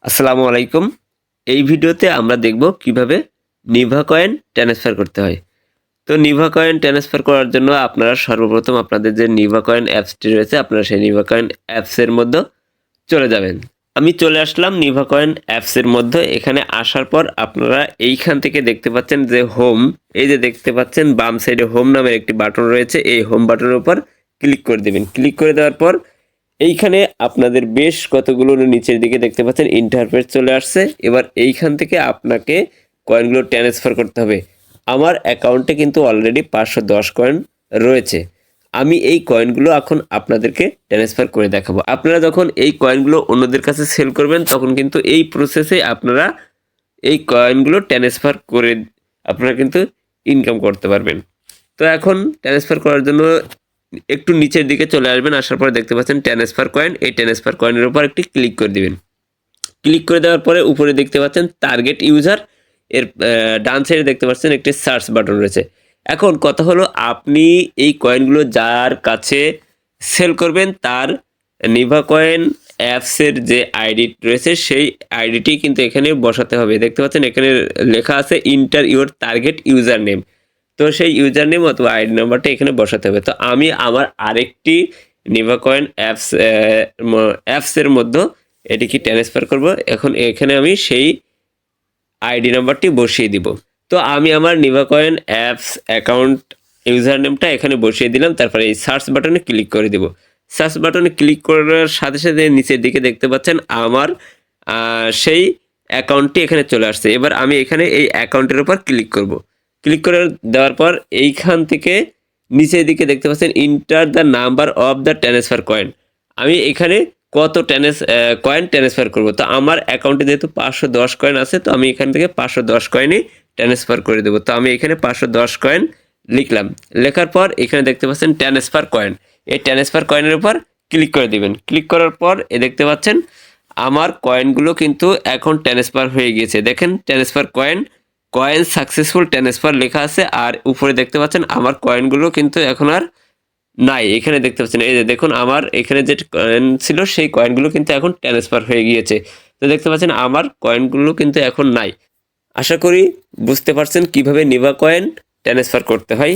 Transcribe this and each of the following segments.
আসসালামু আলাইকুম। এই ভিডিওতে আমরা দেখব কিভাবে নিভা কয়েন ট্রান্সফার করতে হয়। তো নিভা কয়েন ট্রান্সফার করার জন্য আপনারা সর্বপ্রথম আপনাদের যে নিভা কয়েন অ্যাপসটি রয়েছে আপনারা সেই নিভা কয়েন অ্যাপসের মধ্যে চলে যাবেন। আমি চলে আসলাম নিভা কয়েন অ্যাপসের মধ্যে। এখানে আসার পর আপনারা এইখান থেকে দেখতে পাচ্ছেন যে হোম, এই যে দেখতে পাচ্ছেন বাম সাইডে হোম নামের একটি বাটন রয়েছে। এই হোম বাটনের উপর ক্লিক করে দেবেন। ক্লিক করে দেওয়ার পর এইখানে আপনাদের বেশ কতগুলো নিচের দিকে দেখতে পাচ্ছেন ইন্টারফেস চলে আসছে। এবার এইখান থেকে আপনাকে কয়েনগুলো ট্রান্সফার করতে হবে। আমার অ্যাকাউন্টে কিন্তু অলরেডি 510 কয়েন রয়েছে। আমি এই কয়েনগুলো এখন আপনাদেরকে ট্রান্সফার করে দেখাবো। আপনারা যখন এই কয়েনগুলো অন্যদের কাছে সেল করবেন তখন কিন্তু এই প্রসেসে আপনারা এই কয়েনগুলো ট্রান্সফার করে আপনারা কিন্তু ইনকাম করতে পারবেন। তো এখন ট্রান্সফার করার জন্য একটু নিচের দিকে চলে আসবেন। আসার পরে দেখতে পাচ্ছেন ট্রান্সফার কয়েন। এই ট্রান্সফার কয়েনের উপর একটি ক্লিক করে দিবেন। ক্লিক করে দেওয়ার পরে উপরে দেখতে পাচ্ছেন টার্গেট ইউজার, এর ডান সাইডে দেখতে পাচ্ছেন একটি সার্চ বাটন রয়েছে। এখন কথা হলো আপনি এই কয়েনগুলো যার কাছে সেল করবেন তার নিভা কয়েন অ্যাপসের যে আইডি রয়েছে সেই আইডিটি কিন্তু এখানে বসাতে হবে। দেখতে পাচ্ছেন এখানে লেখা আছে inter your target user name. তো সেই ইউজার নেম অথবা আইডি নাম্বারটা এখানে বসাতে হবে। তো আমি আমার আরেকটি নিভা কয়েন অ্যাপসের মধ্যে এটিকে ট্রান্সফার করব। এখন এখানে আমি সেই আইডি নাম্বারটি বসিয়ে দিব। তো আমি আমার Nibha coin apps account user নেমটা এখানে বসিয়ে দিলাম। তারপরে এই সার্চ বাটনে ক্লিক করে দিব। সার্চ বাটনে ক্লিক করার সাথে সাথে নিচের দিকে দেখতে পাচ্ছেন আমার সেই অ্যাকাউন্টটি এখানে চলে আসছে। এবার আমি এখানে এই অ্যাকাউন্টের উপর ক্লিক করব। ক্লিক করে দেওয়ার পর এইখান থেকে নিচের দিকে দেখতে পাচ্ছেন enter the number of the transfer coin. আমি এখানে কত কয়েন ট্রান্সফার করব। তো আমার অ্যাকাউন্টে যেহেতু 510 কয়েন আছে তো আমি এখান থেকে 510 কয়েনই ট্রান্সফার করে দেবো। তো আমি এখানে 510 কয়েন লিখলাম। লেখার পর এখানে দেখতে পাচ্ছেন ট্রান্সফার কয়েন। এই ট্রান্সফার কয়েনের উপর ক্লিক করে দিবেন। ক্লিক করার পর দেখতে পাচ্ছেন আমার কয়েনগুলো কিন্তু এখন ট্রান্সফার হয়ে গিয়েছে। দেখেন ট্রান্সফার কয়েন সাকসেসফুল ট্রান্সফার লেখা আছে। আর উপরে দেখতে পাচ্ছেন আমার কয়েনগুলো কিন্তু এখন আর নাই। এখানে দেখতে পাচ্ছেন এই যে দেখুন আমার এখানে যে কয়েন ছিল সেই কয়েনগুলো কিন্তু এখন ট্রান্সফার হয়ে গিয়েছে। তো দেখতে পাচ্ছেন আমার কয়েনগুলো কিন্তু এখন নাই। আশা করি বুঝতে পারছেন কিভাবে নিভা কয়েন ট্রান্সফার করতে হয়।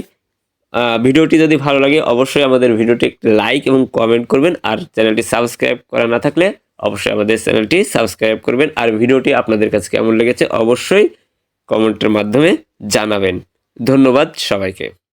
ভিডিওটি যদি ভালো লাগে অবশ্যই আমাদের ভিডিওটি লাইক এবং কমেন্ট করবেন। আর চ্যানেলটি সাবস্ক্রাইব করা না থাকলে অবশ্যই আমাদের চ্যানেলটি সাবস্ক্রাইব করবেন। আর ভিডিওটি আপনাদের কাছে কেমন লেগেছে অবশ্যই কমেন্টের মাধ্যমে জানাবেন। ধন্যবাদ সবাইকে।